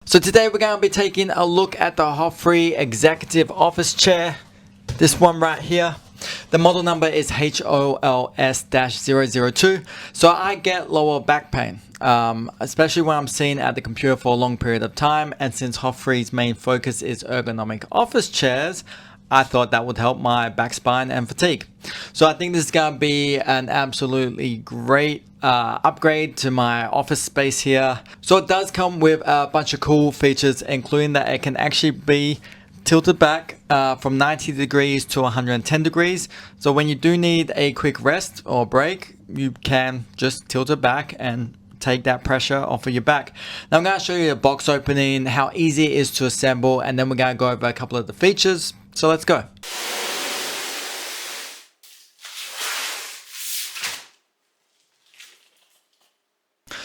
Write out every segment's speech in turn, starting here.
So today we're going to be taking a look at the HOFFREE Executive Office Chair. This one right here. The model number is HOLS-002. So I get lower back pain, especially when I'm sitting at the computer for a long period of time. And since HOFFREE's main focus is ergonomic office chairs, I thought that would help my back, spine, and fatigue. So I think this is going to be an absolutely great upgrade to my office space here. So it does come with a bunch of cool features, including that it can actually be tilted back from 90 degrees to 110 degrees. So when you do need a quick rest or break, you can just tilt it back and take that pressure off of your back. Now I'm going to show you the box opening, how easy it is to assemble, and then we're going to go over a couple of the features. So let's go.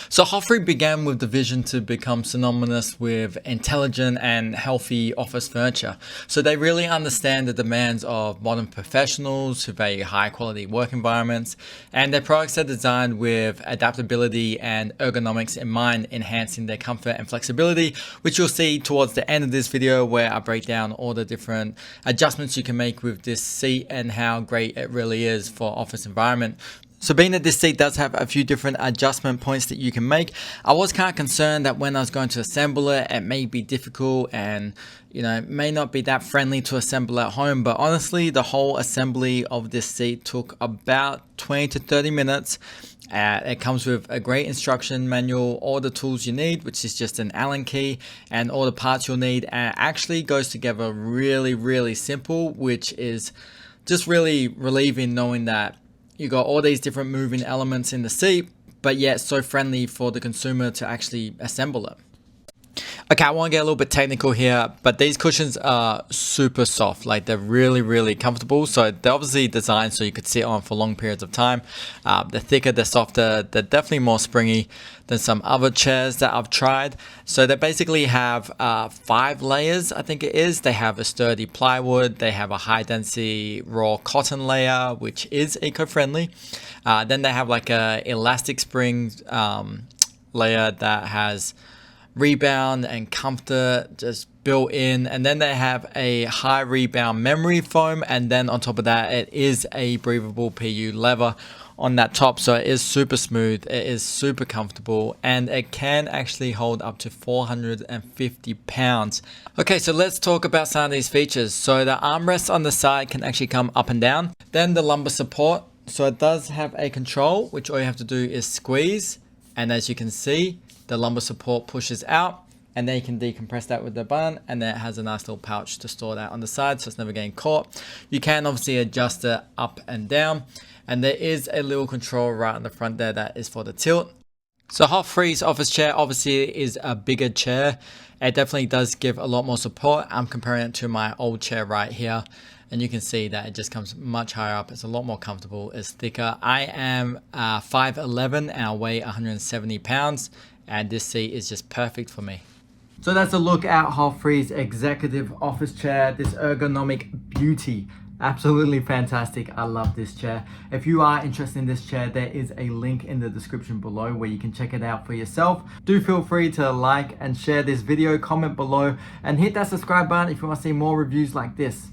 So HOFFREE began with the vision to become synonymous with intelligent and healthy office furniture. So they really understand the demands of modern professionals who value high quality work environments, and their products are designed with adaptability and ergonomics in mind, enhancing their comfort and flexibility, which you'll see towards the end of this video where I break down all the different adjustments you can make with this seat and how great it really is for office environment. So being that this seat does have a few different adjustment points that you can make, I was kind of concerned that when I was going to assemble it, it may be difficult and, it may not be that friendly to assemble at home. But honestly, the whole assembly of this seat took about 20 to 30 minutes. It comes with a great instruction manual, all the tools you need, which is just an Allen key, and all the parts you'll need. And it actually goes together really, really simple, which is just really relieving knowing that you got all these different moving elements in the seat, but yet so friendly for the consumer to actually assemble it. Okay, I want to get a little bit technical here, but these cushions are super soft. Like, they're really, really comfortable. So they're obviously designed so you could sit on for long periods of time. They're thicker, they're softer, they're definitely more springy than some other chairs that I've tried. So they basically have 5 layers, I think it is. They have a sturdy plywood, they have a high density raw cotton layer, which is eco-friendly. Then they have like a elastic spring layer that has rebound and comfort just built in, and then they have a high rebound memory foam, and then on top of that it is a breathable PU leather on that top. So it is super smooth, it is super comfortable, and it can actually hold up to 450 pounds. Okay, so let's talk about some of these features. So the armrests on the side can actually come up and down. Then the lumbar support, so it does have a control which all you have to do is squeeze, and as you can see, the lumbar support pushes out, and then you can decompress that with the button, and then it has a nice little pouch to store that on the side so it's never getting caught. You can obviously adjust it up and down, and there is a little control right on the front there that is for the tilt. So HOFFREE's office chair obviously is a bigger chair. It definitely does give a lot more support. I'm comparing it to my old chair right here, and you can see that it just comes much higher up. It's a lot more comfortable, it's thicker. I am 5'11" and I weigh 170 pounds. And this seat is just perfect for me. So that's a look at HOFFREE's executive office chair, this ergonomic beauty. Absolutely fantastic. I love this chair. If you are interested in this chair, there is a link in the description below where you can check it out for yourself. Do feel free to like and share this video, comment below, and hit that subscribe button if you want to see more reviews like this.